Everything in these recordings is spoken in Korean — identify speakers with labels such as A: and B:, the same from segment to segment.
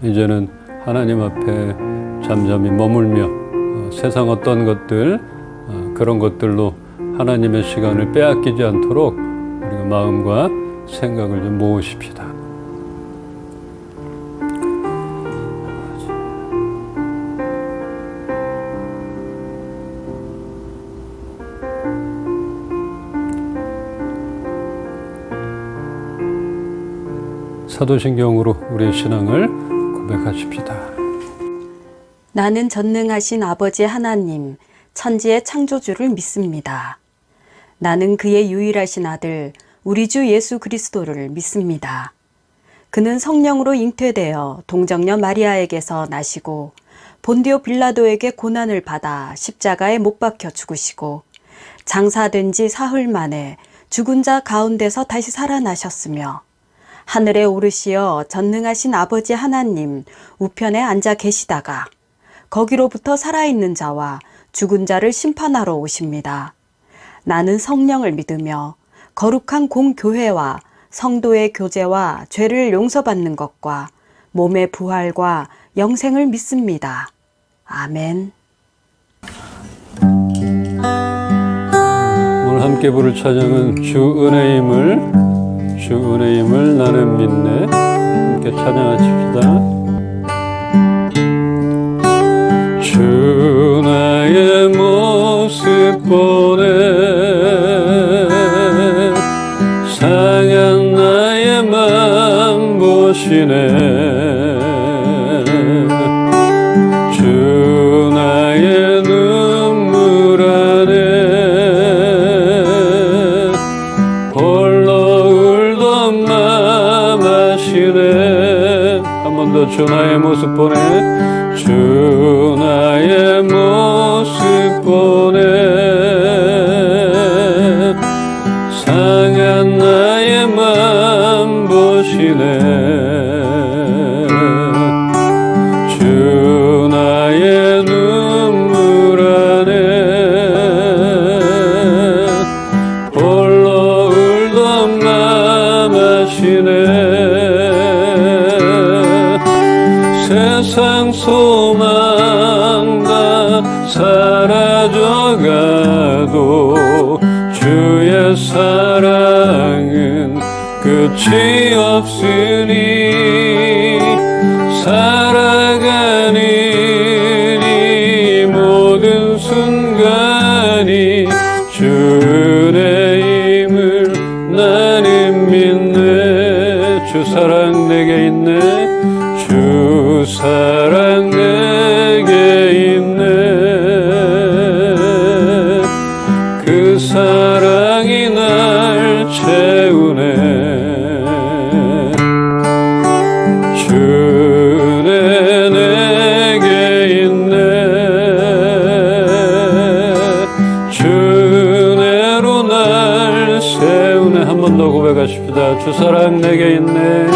A: 이제는 하나님 앞에 잠잠히 머물며 세상 어떤 것들 그런 것들로 하나님의 시간을 빼앗기지 않도록 우리가 마음과 생각을 좀 모으십시다. 사도신경으로 우리의 신앙을 고백하십시다.
B: 나는 전능하신 아버지 하나님, 천지의 창조주를 믿습니다. 나는 그의 유일하신 아들, 우리 주 예수 그리스도를 믿습니다. 그는 성령으로 잉태되어 동정녀 마리아에게서 나시고 본디오 빌라도에게 고난을 받아 십자가에 못 박혀 죽으시고 장사된 지 사흘 만에 죽은 자 가운데서 다시 살아나셨으며 하늘에 오르시어 전능하신 아버지 하나님 우편에 앉아 계시다가 거기로부터 살아있는 자와 죽은 자를 심판하러 오십니다. 나는 성령을 믿으며 거룩한 공교회와 성도의 교제와 죄를 용서받는 것과 몸의 부활과 영생을 믿습니다. 아멘.
A: 오늘 함께 부를 찬양은 주 은혜임을 나는 믿네. 함께 찬양하십시다. 주 나의 모습 보네 상한 나의 맘 보시네 주 나의 눈물 안에 홀로 울던 맘 아시네. 한 번 더 주 나의 모습 보네 주 나의 모습 보네 상한 나의 맘 보시네 주 나의 눈물 안에 홀로 울던 맘 아시네 세상 소망 다 사라져가도 주의 사랑은 끝이 없으니 살아가는 이 모든 순간이 주 은혜임을 나는 믿네. 주 사랑 내게 있네 주 사랑 내게 있네 그 사랑이 날 채우네 주 은혜 내게 있네 주 은혜로 날 세우네. 한 번 더 고백하십시다. 주 사랑 내게 있네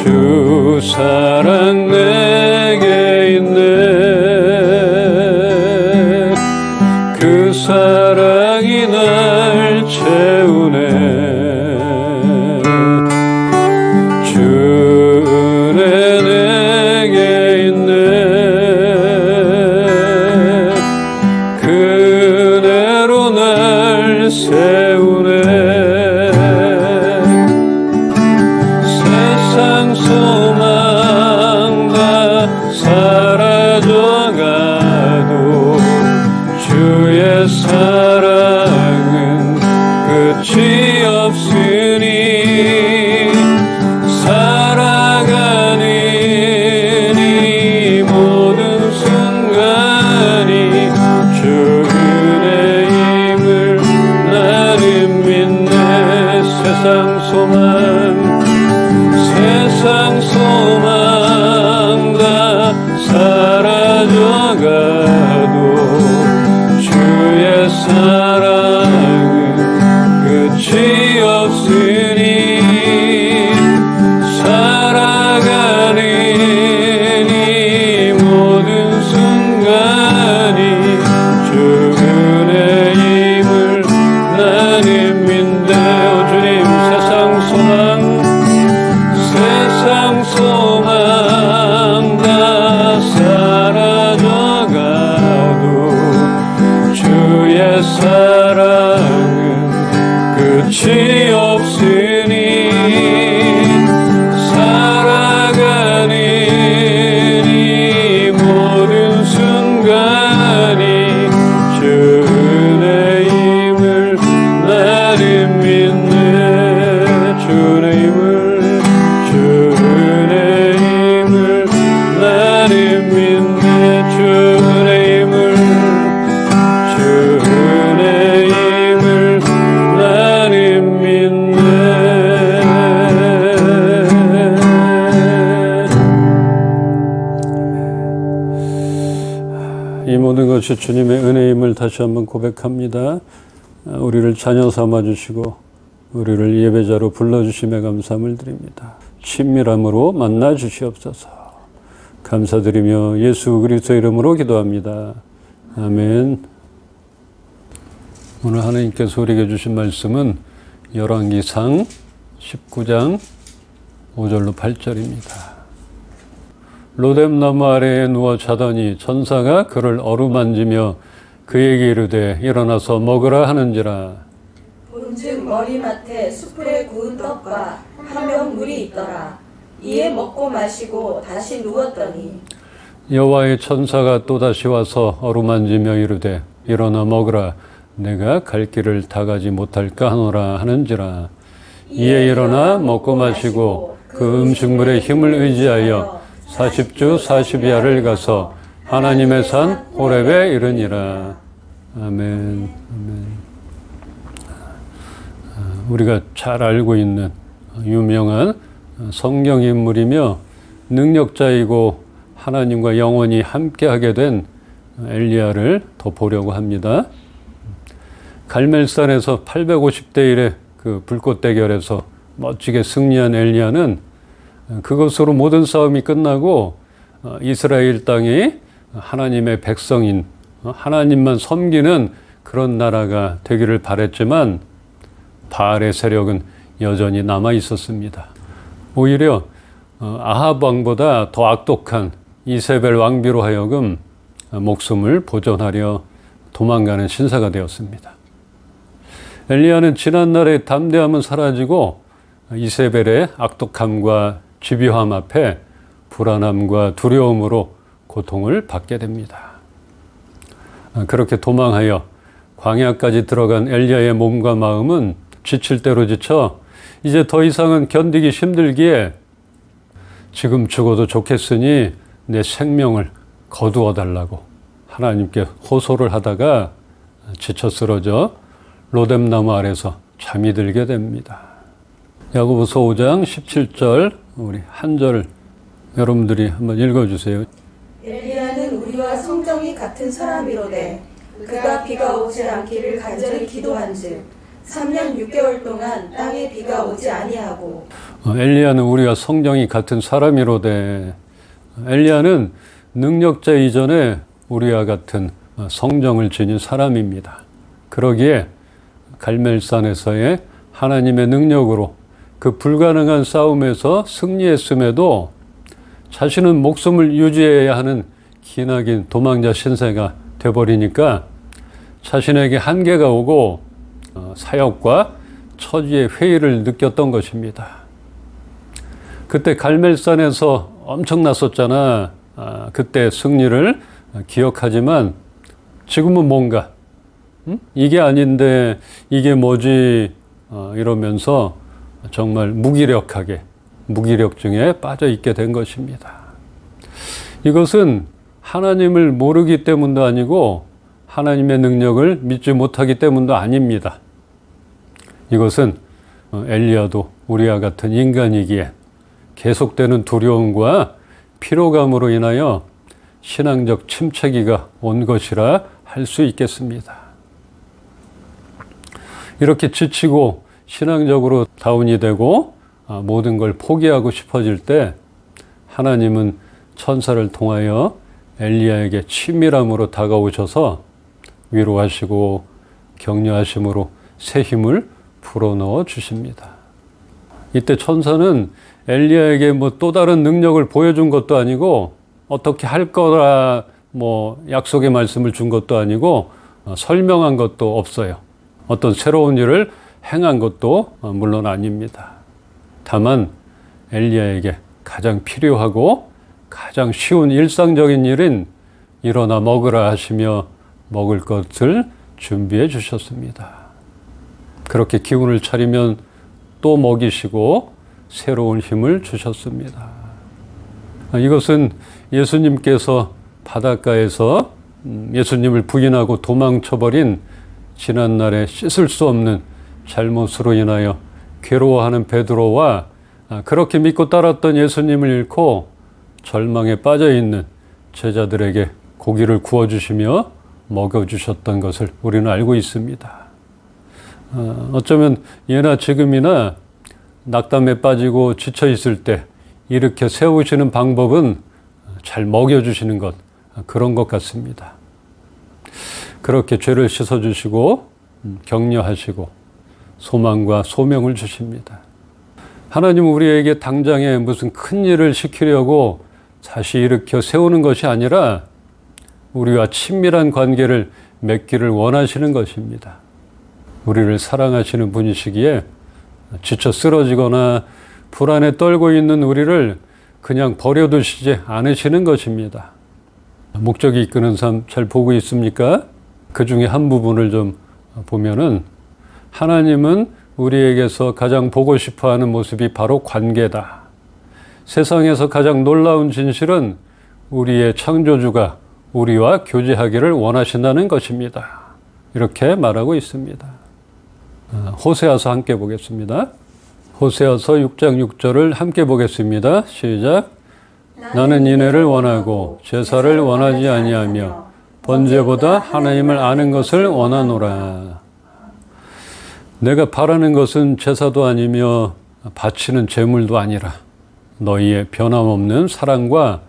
A: 주 사랑 내게 있네 그 사랑이 날 채우네 주 은혜 내게 있네 그 은혜로 날 세우네 세상 소망 다 사라져가도 주의 사랑은 끝이 없으니 살아가는 이 모든 순간이 주 은혜임을 나는 믿네 세상 소망 다 사라져가도 주의 사랑은 끝이 없으니 살아가는 이 모든 순간이 주 은혜임을 나는 믿네. 오 주님 세상 소망 끝이 없으니 살아가는 이 모든 순간이 주 은혜임을 나는 믿네. 주 은혜임을 나는 믿네. 주 은혜임을 나는 믿네. 이 모든 것이 주님의 은혜임을 다시 한번 고백합니다. 우리를 자녀 삼아주시고 우리를 예배자로 불러주심에 감사함을 드립니다. 친밀함으로 만나 주시옵소서. 감사드리며 예수 그리스도 이름으로 기도합니다. 아멘. 오늘 하나님께서 우리에게 주신 말씀은 열왕기상 19장 5절로 8절입니다. 로뎀나무 아래에 누워 자더니 천사가 그를 어루만지며 그에게 이르되 일어나서 먹으라 하는지라.
C: 본즉 머리맡에 숯불에 구운 떡과 한 병 물이 있더라. 이에 먹고 마시고 다시 누웠더니
A: 여호와의 천사가 또다시 와서 어루만지며 이르되 일어나 먹으라. 내가 갈 길을 다 가지 못할까 하노라 하는지라. 이에 일어나 먹고 마시고 그 음식물의 힘을 의지하여 40주 40야를 가서 하나님의 산 호렙에 이르니라. 아멘. 아멘. 우리가 잘 알고 있는 유명한 성경 인물이며 능력자이고 하나님과 영원히 함께하게 된 엘리야를 더 보려고 합니다. 갈멜산에서 850대 1의 그 불꽃 대결에서 멋지게 승리한 엘리야는 그것으로 모든 싸움이 끝나고 이스라엘 땅이 하나님의 백성인 하나님만 섬기는 그런 나라가 되기를 바랬지만 바알의 세력은 여전히 남아 있었습니다. 오히려 아합 왕보다 더 악독한 이세벨 왕비로 하여금 목숨을 보존하려 도망가는 신사가 되었습니다. 엘리야는 지난날의 담대함은 사라지고 이세벨의 악독함과 집요함 앞에 불안함과 두려움으로 고통을 받게 됩니다. 그렇게 도망하여 광야까지 들어간 엘리야의 몸과 마음은 지칠 대로 지쳐 이제 더 이상은 견디기 힘들기에 지금 죽어도 좋겠으니 내 생명을 거두어 달라고 하나님께 호소를 하다가 지쳐 쓰러져 로뎀나무 아래서 잠이 들게 됩니다. 야고보서 5장 17절 우리 한 절 여러분들이 한번 읽어주세요.
C: 엘리야는 우리와 성정이 같은 사람이로되 그가 비가 오지 않기를 간절히 기도한즉 3년 6개월 동안 땅에 비가 오지 아니하고.
A: 엘리야는 우리와 성정이 같은 사람이로되 엘리야는 능력자 이전에 우리와 같은 성정을 지닌 사람입니다. 그러기에 갈멜산에서의 하나님의 능력으로 그 불가능한 싸움에서 승리했음에도 자신은 목숨을 유지해야 하는 기나긴 도망자 신세가 돼버리니까 자신에게 한계가 오고 사역과 처지의 회의를 느꼈던 것입니다. 그때 갈멜산에서 엄청났었잖아. 그때 승리를 기억하지만 지금은 뭔가 이게 아닌데 이게 뭐지 이러면서 정말 무기력증에 빠져 있게 된 것입니다. 이것은 하나님을 모르기 때문도 아니고 하나님의 능력을 믿지 못하기 때문도 아닙니다. 이것은 엘리야도 우리와 같은 인간이기에 계속되는 두려움과 피로감으로 인하여 신앙적 침체기가 온 것이라 할 수 있겠습니다. 이렇게 지치고 신앙적으로 다운이 되고 모든 걸 포기하고 싶어질 때 하나님은 천사를 통하여 엘리야에게 친밀함으로 다가오셔서 위로하시고 격려하심으로 새 힘을 불어넣어 주십니다. 이때 천사는 엘리야에게 또 다른 능력을 보여준 것도 아니고 어떻게 할 거라 약속의 말씀을 준 것도 아니고 설명한 것도 없어요. 어떤 새로운 일을 행한 것도 물론 아닙니다. 다만 엘리야에게 가장 필요하고 가장 쉬운 일상적인 일인 일어나 먹으라 하시며 먹을 것을 준비해 주셨습니다. 그렇게 기운을 차리면 또 먹이시고 새로운 힘을 주셨습니다. 이것은 예수님께서 바닷가에서 예수님을 부인하고 도망쳐버린 지난날에 씻을 수 없는 잘못으로 인하여 괴로워하는 베드로와 그렇게 믿고 따랐던 예수님을 잃고 절망에 빠져있는 제자들에게 고기를 구워주시며 먹여주셨던 것을 우리는 알고 있습니다. 어쩌면 예나 지금이나 낙담에 빠지고 지쳐있을 때 이렇게 세우시는 방법은 잘 먹여주시는 것, 그런 것 같습니다. 그렇게 죄를 씻어주시고 격려하시고 소망과 소명을 주십니다. 하나님은 우리에게 당장에 무슨 큰 일을 시키려고 다시 일으켜 세우는 것이 아니라 우리와 친밀한 관계를 맺기를 원하시는 것입니다. 우리를 사랑하시는 분이시기에 지쳐 쓰러지거나 불안에 떨고 있는 우리를 그냥 버려두시지 않으시는 것입니다. 목적이 이끄는 삶 잘 보고 있습니까? 그 중에 한 부분을 좀 보면은 하나님은 우리에게서 가장 보고 싶어하는 모습이 바로 관계다. 세상에서 가장 놀라운 진실은 우리의 창조주가 우리와 교제하기를 원하신다는 것입니다. 이렇게 말하고 있습니다. 호세아서 함께 보겠습니다. 호세아서 6장 6절을 함께 보겠습니다. 시작. 나는 인애를 원하고 제사를 원하지 아니하며 번제보다 하나님을 아는 것을 원하노라. 내가 바라는 것은 제사도 아니며 바치는 제물도 아니라 너희의 변함없는 사랑과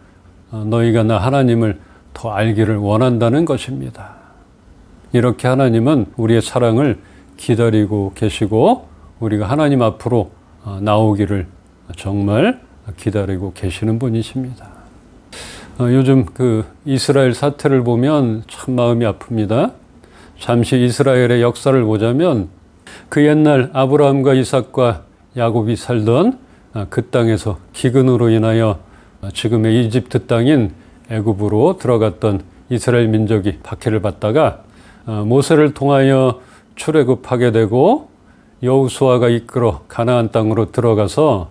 A: 너희가 나 하나님을 더 알기를 원한다는 것입니다. 이렇게 하나님은 우리의 사랑을 기다리고 계시고 우리가 하나님 앞으로 나오기를 정말 기다리고 계시는 분이십니다. 요즘 그 이스라엘 사태를 보면 참 마음이 아픕니다. 잠시 이스라엘의 역사를 보자면 그 옛날 아브라함과 이삭과 야곱이 살던 그 땅에서 기근으로 인하여 지금의 이집트 땅인 애굽으로 들어갔던 이스라엘 민족이 박해를 받다가 모세를 통하여 출애굽하게 되고 여호수아가 이끌어 가나안 땅으로 들어가서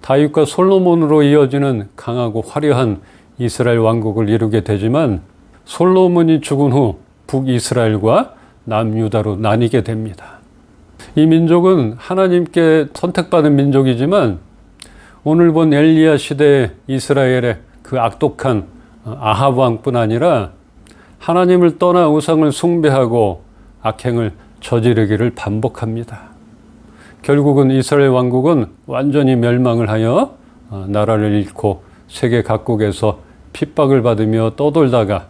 A: 다윗과 솔로몬으로 이어지는 강하고 화려한 이스라엘 왕국을 이루게 되지만 솔로몬이 죽은 후 북이스라엘과 남유다로 나뉘게 됩니다. 이 민족은 하나님께 선택받은 민족이지만 오늘 본 엘리야 시대의 이스라엘의 그 악독한 아합 왕뿐 아니라 하나님을 떠나 우상을 숭배하고 악행을 저지르기를 반복합니다. 결국은 이스라엘 왕국은 완전히 멸망을 하여 나라를 잃고 세계 각국에서 핍박을 받으며 떠돌다가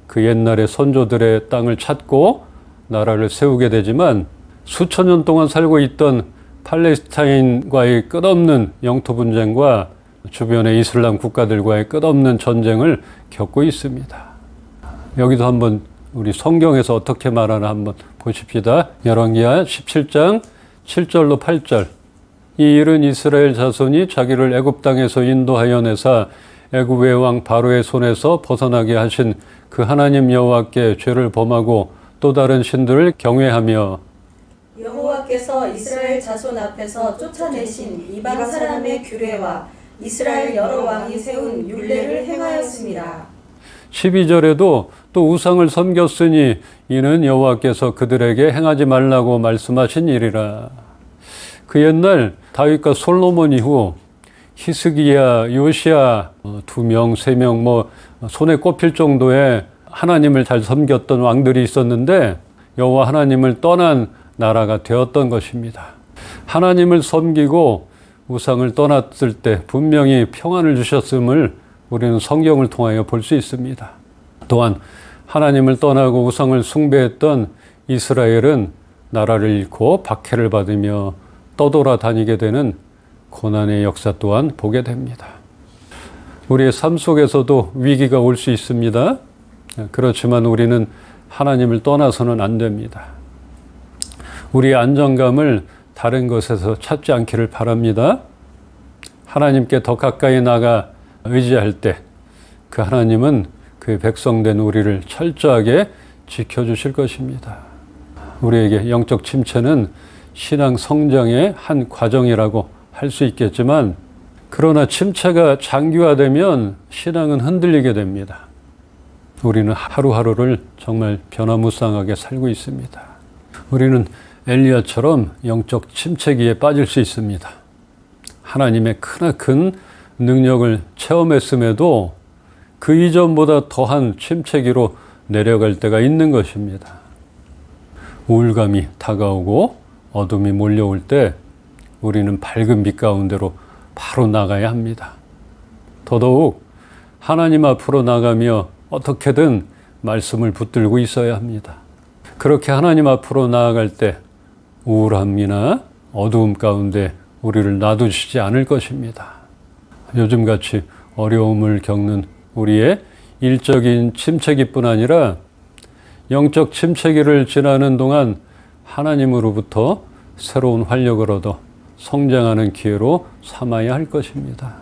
A: 그 옛날의 선조들의 땅을 찾고 나라를 세우게 되지만 수천 년 동안 살고 있던 팔레스타인과의 끝없는 영토 분쟁과 주변의 이슬람 국가들과의 끝없는 전쟁을 겪고 있습니다. 여기도 한번 우리 성경에서 어떻게 말하나 한번 보십시다. 열왕기하 17장 7절로 8절. 이 일은 이스라엘 자손이 자기를 애굽 땅에서 인도하여 내사 애굽의 왕 바로의 손에서 벗어나게 하신 그 하나님 여호와께 죄를 범하고 또 다른 신들을 경외하며
C: 여호와께서 이스라엘 자손 앞에서 쫓아내신 이방 사람의 규례와 이스라엘 여러 왕이 세운 율례를 행하였습니다.
A: 12절에도 또 우상을 섬겼으니 이는 여호와께서 그들에게 행하지 말라고 말씀하신 일이라. 그 옛날 다윗과 솔로몬 이후 히스기야, 요시야 2명, 3명 뭐 손에 꼽힐 정도의 하나님을 잘 섬겼던 왕들이 있었는데 여호와 하나님을 떠난 나라가 되었던 것입니다. 하나님을 섬기고 우상을 떠났을 때 분명히 평안을 주셨음을 우리는 성경을 통하여 볼 수 있습니다. 또한 하나님을 떠나고 우상을 숭배했던 이스라엘은 나라를 잃고 박해를 받으며 떠돌아다니게 되는 고난의 역사 또한 보게 됩니다. 우리의 삶 속에서도 위기가 올 수 있습니다. 그렇지만 우리는 하나님을 떠나서는 안 됩니다. 우리의 안정감을 다른 것에서 찾지 않기를 바랍니다. 하나님께 더 가까이 나가 의지할 때 그 하나님은 그의 백성된 우리를 철저하게 지켜주실 것입니다. 우리에게 영적 침체는 신앙 성장의 한 과정이라고 할 수 있겠지만, 그러나 침체가 장기화되면 신앙은 흔들리게 됩니다. 우리는 하루하루를 정말 변화무쌍하게 살고 있습니다. 우리는 엘리야처럼 영적 침체기에 빠질 수 있습니다. 하나님의 크나큰 능력을 체험했음에도 그 이전보다 더한 침체기로 내려갈 때가 있는 것입니다. 우울감이 다가오고 어둠이 몰려올 때 우리는 밝은 빛 가운데로 바로 나가야 합니다. 더더욱 하나님 앞으로 나가며 어떻게든 말씀을 붙들고 있어야 합니다. 그렇게 하나님 앞으로 나아갈 때 우울함이나 어두움 가운데 우리를 놔두시지 않을 것입니다. 요즘같이 어려움을 겪는 우리의 일적인 침체기뿐 아니라 영적 침체기를 지나는 동안 하나님으로부터 새로운 활력을 얻어 성장하는 기회로 삼아야 할 것입니다.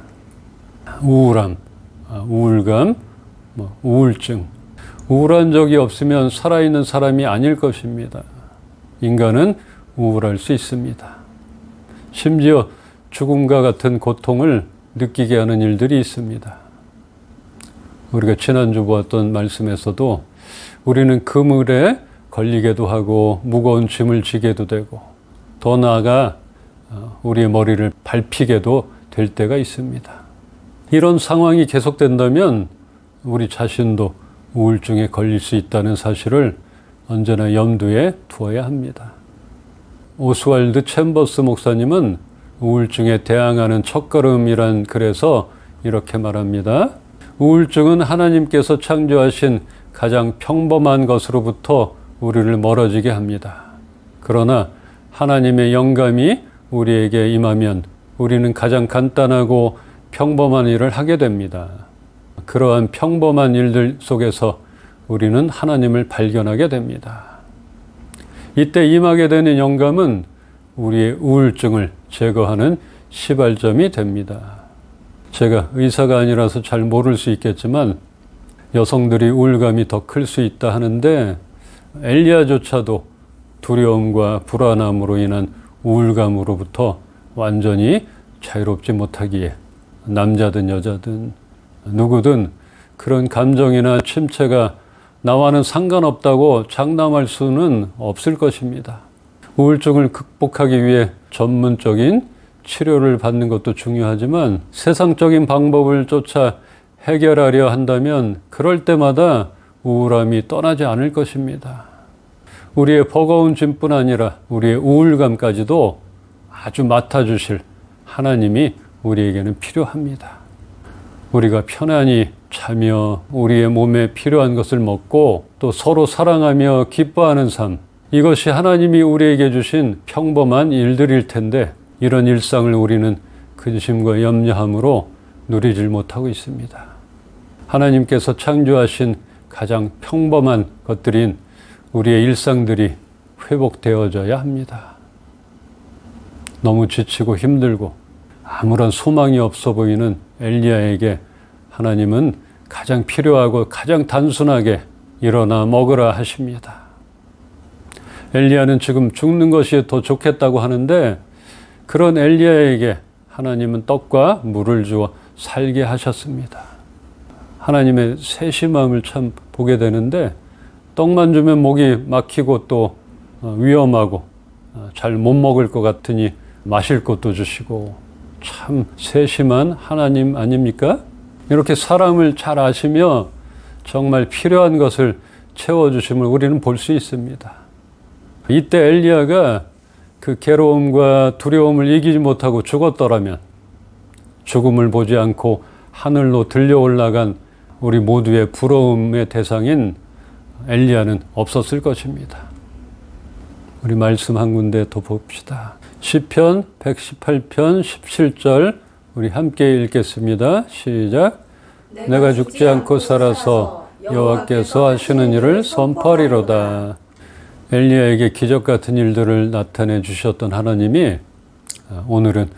A: 우울함, 우울감, 우울증. 우울한 적이 없으면 살아있는 사람이 아닐 것입니다. 인간은 우울할 수 있습니다. 심지어 죽음과 같은 고통을 느끼게 하는 일들이 있습니다. 우리가 지난주 보았던 말씀에서도 우리는 그물에 걸리게도 하고 무거운 짐을 지게도 되고 더 나아가 우리의 머리를 밟히게도 될 때가 있습니다. 이런 상황이 계속된다면 우리 자신도 우울증에 걸릴 수 있다는 사실을 언제나 염두에 두어야 합니다. 오스왈드 챔버스 목사님은 우울증에 대항하는 첫걸음이란 글에서 이렇게 말합니다. 우울증은 하나님께서 창조하신 가장 평범한 것으로부터 우리를 멀어지게 합니다. 그러나 하나님의 영감이 우리에게 임하면 우리는 가장 간단하고 평범한 일을 하게 됩니다. 그러한 평범한 일들 속에서 우리는 하나님을 발견하게 됩니다. 이때 임하게 되는 영감은 우리의 우울증을 제거하는 시발점이 됩니다. 제가 의사가 아니라서 잘 모를 수 있겠지만 여성들이 우울감이 더 클 수 있다 하는데 엘리야조차도 두려움과 불안함으로 인한 우울감으로부터 완전히 자유롭지 못하기에 남자든 여자든 누구든 그런 감정이나 침체가 나와는 상관없다고 장담할 수는 없을 것입니다. 우울증을 극복하기 위해 전문적인 치료를 받는 것도 중요하지만 세상적인 방법을 쫓아 해결하려 한다면 그럴 때마다 우울함이 떠나지 않을 것입니다. 우리의 버거운 짐뿐 아니라 우리의 우울감까지도 아주 맡아주실 하나님이 우리에게는 필요합니다. 우리가 편안히 자며 우리의 몸에 필요한 것을 먹고 또 서로 사랑하며 기뻐하는 삶, 이것이 하나님이 우리에게 주신 평범한 일들일 텐데 이런 일상을 우리는 근심과 염려함으로 누리질 못하고 있습니다. 하나님께서 창조하신 가장 평범한 것들인 우리의 일상들이 회복되어져야 합니다. 너무 지치고 힘들고 아무런 소망이 없어 보이는 엘리야에게 하나님은 가장 필요하고 가장 단순하게 일어나 먹으라 하십니다. 엘리야는 지금 죽는 것이 더 좋겠다고 하는데 그런 엘리야에게 하나님은 떡과 물을 주어 살게 하셨습니다. 하나님의 세심함을 참 보게 되는데 떡만 주면 목이 막히고 또 위험하고 잘 못 먹을 것 같으니 마실 것도 주시고 참 세심한 하나님 아닙니까? 이렇게 사람을 잘 아시며 정말 필요한 것을 채워주심을 우리는 볼 수 있습니다. 이때 엘리야가 그 괴로움과 두려움을 이기지 못하고 죽었더라면 죽음을 보지 않고 하늘로 들려 올라간 우리 모두의 부러움의 대상인 엘리야는 없었을 것입니다. 우리 말씀 한 군데 더 봅시다. 시편 118편 17절 우리 함께 읽겠습니다. 시작. 내가 죽지 않고 살아서 여호와께서 하시는 일을 선포하리로다. 엘리야에게 기적 같은 일들을 나타내 주셨던 하나님이 오늘은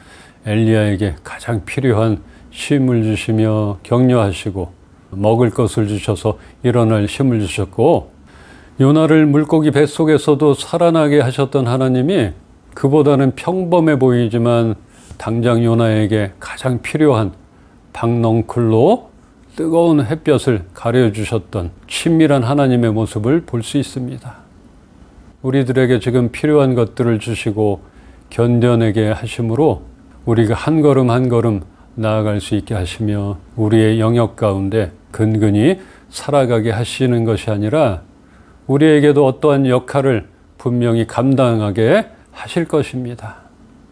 A: 엘리야에게 가장 필요한 쉼을 주시며 격려하시고 먹을 것을 주셔서 일어날 힘을 주셨고, 요나를 물고기 뱃속에서도 살아나게 하셨던 하나님이 그보다는 평범해 보이지만 당장 요나에게 가장 필요한 박넝쿨로 뜨거운 햇볕을 가려주셨던 친밀한 하나님의 모습을 볼 수 있습니다. 우리들에게 지금 필요한 것들을 주시고 견뎌내게 하심으로 우리가 한 걸음 한 걸음 나아갈 수 있게 하시며 우리의 영역 가운데 근근히 살아가게 하시는 것이 아니라 우리에게도 어떠한 역할을 분명히 감당하게 하실 것입니다.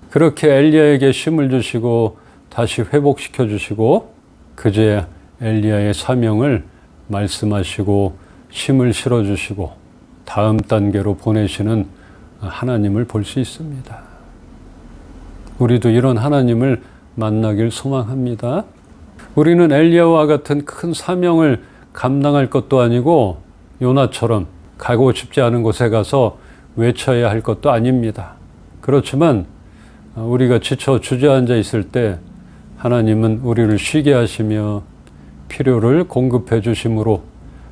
A: 그렇게 엘리야에게 힘을 주시고 다시 회복시켜 주시고 그제야 엘리야의 사명을 말씀하시고 힘을 실어 주시고 다음 단계로 보내시는 하나님을 볼 수 있습니다. 우리도 이런 하나님을 만나길 소망합니다. 우리는 엘리야와 같은 큰 사명을 감당할 것도 아니고 요나처럼 가고 싶지 않은 곳에 가서 외쳐야 할 것도 아닙니다. 그렇지만 우리가 지쳐 주저앉아 있을 때 하나님은 우리를 쉬게 하시며 필요를 공급해 주심으로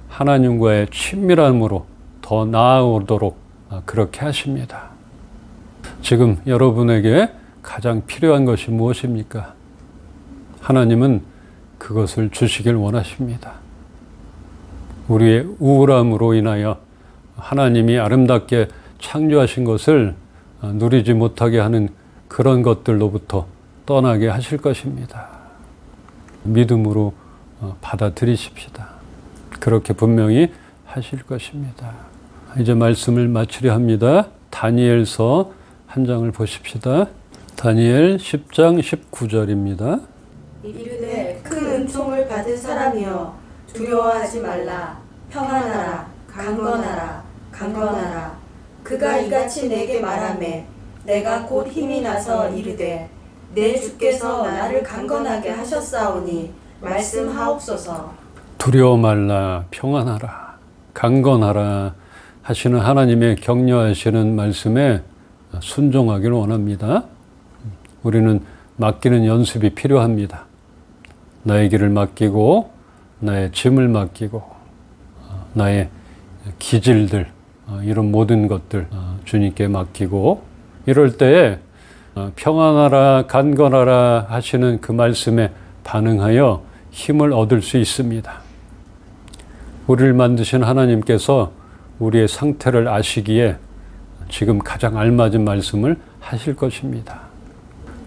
A: 하나님과의 친밀함으로 더 나아오도록 그렇게 하십니다. 지금 여러분에게 가장 필요한 것이 무엇입니까? 하나님은 그것을 주시길 원하십니다. 우리의 우울함으로 인하여 하나님이 아름답게 창조하신 것을 누리지 못하게 하는 그런 것들로부터 떠나게 하실 것입니다. 믿음으로 받아들이십시다. 그렇게 분명히 하실 것입니다. 이제 말씀을 마치려 합니다. 다니엘서 한 장을 보십시다. 다니엘 10장 19절입니다.
C: 이르되 큰 은총을 받은 사람이여 두려워하지 말라. 평안하라. 강건하라. 강건하라. 그가 이같이 내게 말하매 내가 곧 힘이 나서 이르되 내 주께서 나를 강건하게 하셨사오니 말씀하옵소서.
A: 두려워 말라. 평안하라. 강건하라 하시는 하나님의 격려하시는 말씀에 순종하기를 원합니다. 우리는 맡기는 연습이 필요합니다. 나의 길을 맡기고 나의 짐을 맡기고 나의 기질들 이런 모든 것들 주님께 맡기고 이럴 때에 평안하라 강건하라 하시는 그 말씀에 반응하여 힘을 얻을 수 있습니다. 우리를 만드신 하나님께서 우리의 상태를 아시기에 지금 가장 알맞은 말씀을 하실 것입니다.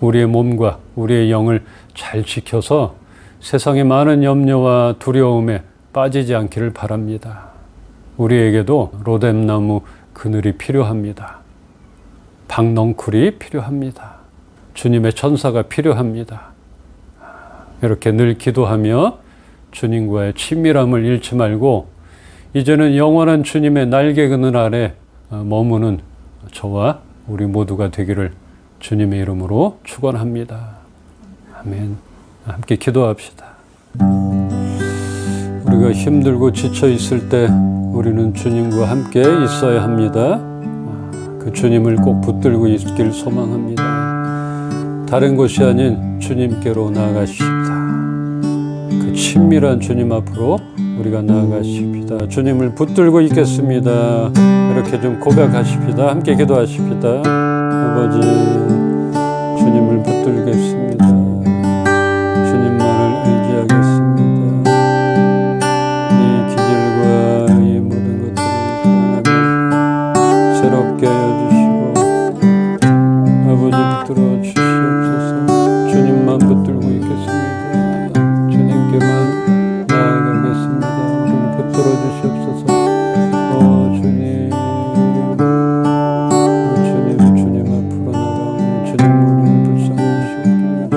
A: 우리의 몸과 우리의 영을 잘 지켜서 세상의 많은 염려와 두려움에 빠지지 않기를 바랍니다. 우리에게도 로뎀나무 그늘이 필요합니다. 박넝쿨이 필요합니다. 주님의 천사가 필요합니다. 이렇게 늘 기도하며 주님과의 친밀함을 잃지 말고 이제는 영원한 주님의 날개 그늘 아래 머무는 저와 우리 모두가 되기를 주님의 이름으로 축원합니다. 아멘. 함께 기도합시다. 우리가 힘들고 지쳐 있을 때 우리는 주님과 함께 있어야 합니다. 그 주님을 꼭 붙들고 있길 소망합니다. 다른 곳이 아닌 주님께로 나아가십시다. 그 친밀한 주님 앞으로 우리가 나아가십시다. 주님을 붙들고 있겠습니다. 이렇게 좀 고백하십시다. 함께 기도하십시다. 아버지, 주님을 붙들겠습니다. 주님만을 의지하겠습니다. 이 기질과 이 모든 것들을 새롭게 하여 주시고 아버지 붙들어 주시옵소서. 주님만 붙들고 있겠습니다. 주님께만 나아가겠습니다. 우리를 붙들어 주시옵소서. 주님, 주님 앞으로 나가오니 주님 우리를 불쌍히 주시옵소서.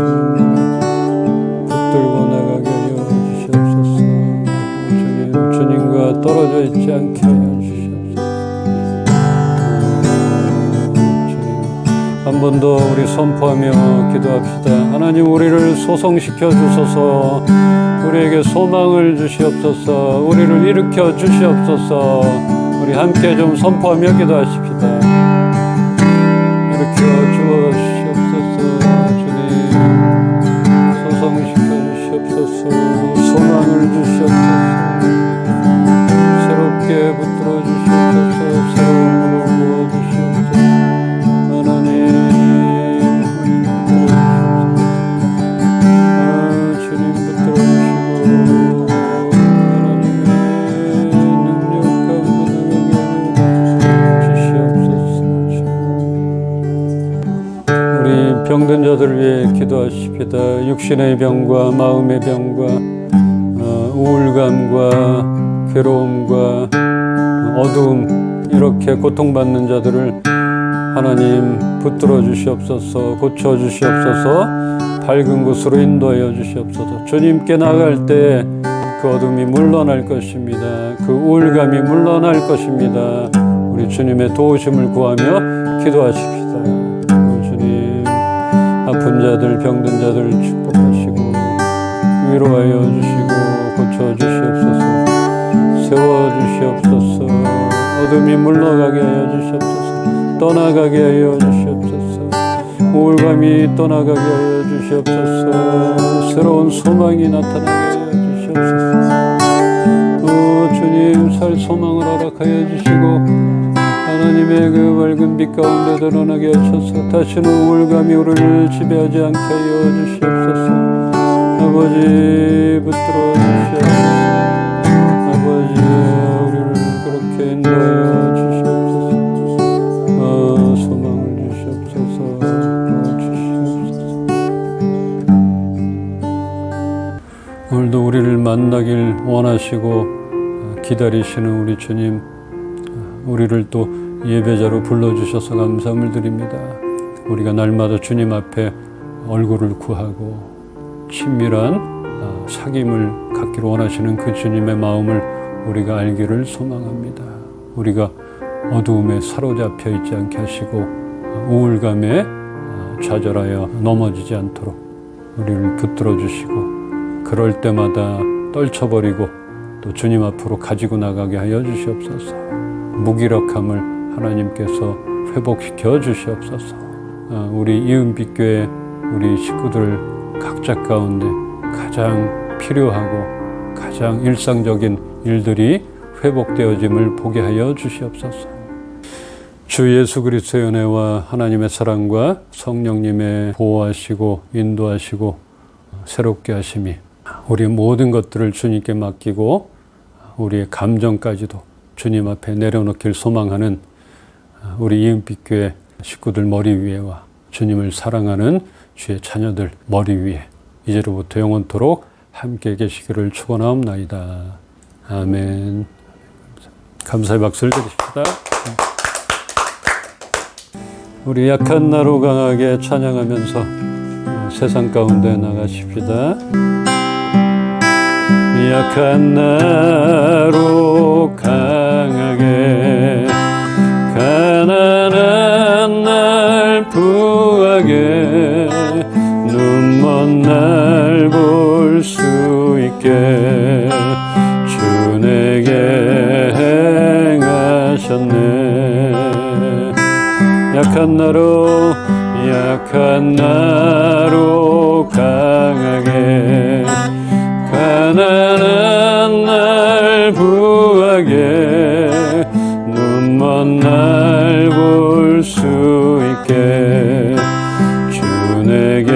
A: 붙들고 나가게 하여 주시옵소서. 주님과 떨어져 있지 않게 하여 주시옵소서. 한 번 더 우리 선포하며 기도합시다. 하나님, 우리를 소성시켜 주소서. 우리에게 소망을 주시옵소서. 우리를 일으켜 주시옵소서. 우리 함께 좀 선포하며 기도하십시다. 일으켜 주시옵소서. 주님 소성시켜 주시옵소서. 소망을 주시옵소서. 새롭게 붙들어 주시옵소서. 새로운 물을 부어 주시옵소서. 하나님 주님 붙들어 주시고 하나님의 능력 가운데 주시옵소서. 우리 병든 자들을 위해 기도하십시다. 육신의 병과 마음의 병과 우울감과 괴로움과 어두움, 이렇게 고통받는 자들을 하나님 붙들어 주시옵소서. 고쳐 주시옵소서. 밝은 곳으로 인도하여 주시옵소서. 주님께 나갈 때 그 어둠이 물러날 것입니다. 그 우울감이 물러날 것입니다. 우리 주님의 도우심을 구하며 기도하십시다. 주님, 아픈 자들, 병든 자들 축복하시고 위로하여 주시고 고쳐 주시옵소서. 세워 주시옵소서. 어둠이 물러가게 하여 주시옵소서. 떠나가게 하여 주시옵소서. 우울감이 떠나가게 하여 주시옵소서. 새로운 소망이 나타나게 하여 주시옵소서. 주님, 살 소망을 허락하여 주시고 하나님의 그 밝은 빛 가운데 드러나게 하셔서 다시는 우울감이 우리를 지배하지 않게 하여 주시옵소서. 아버지 붙들어 주시옵소서. 아버지여, 우리를 그렇게 인도하여 주시옵소서. 소망을 주시옵소서. 오늘도 우리를 만나길 원하시고 기다리시는 우리 주님, 우리를 또 예배자로 불러주셔서 감사함을 드립니다. 우리가 날마다 주님 앞에 얼굴을 구하고 친밀한 사귐을 갖기를 원하시는 그 주님의 마음을 우리가 알기를 소망합니다. 우리가 어두움에 사로잡혀 있지 않게 하시고 우울감에 좌절하여 넘어지지 않도록 우리를 붙들어 주시고 그럴 때마다 떨쳐버리고 또 주님 앞으로 가지고 나가게 하여 주시옵소서. 무기력함을 하나님께서 회복시켜 주시옵소서. 우리 이은빛교회 우리 식구들 각자 가운데 가장 필요하고 가장 일상적인 일들이 회복되어짐을 보게 하여 주시옵소서. 주 예수 그리스도의 은혜와 하나님의 사랑과 성령님의 보호하시고 인도하시고 새롭게 하심이 우리 모든 것들을 주님께 맡기고 우리의 감정까지도 주님 앞에 내려놓길 소망하는 우리 이은빛교회 식구들 머리 위에와 주님을 사랑하는 주의 자녀들 머리 위에 이제로부터 영원토록 함께 계시기를 축원하옵나이다. 아멘. 감사의 박수를 드립시다. 우리 약한 나로 강하게 찬양하면서 세상 가운데 나가십시다. 약한 나로 강하게 가난한 날 부하게 눈먼 날 볼 수 있게 주 내게 행하셨네. 약한 나로 강하게 가난한 날 부하게 눈먼 날 볼 수 있게 주 내게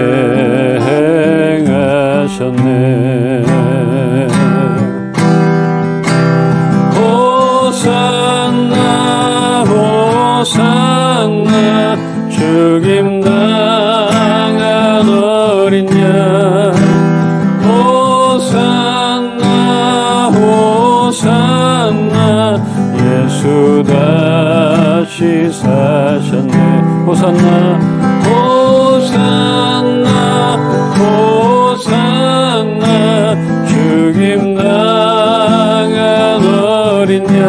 A: 행하셨네. 호산나 호산나 죽임 당한 어린 양 호산나 호산나 예수 다시 사셨네. 호산나 호산나 호산나 죽임 당한 어린 양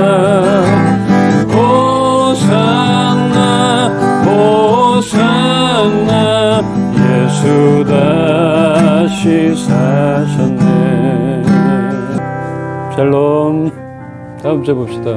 A: 호산나 호산나 예수 다시 사셨네. 샬롬. 다음 주에 봅시다.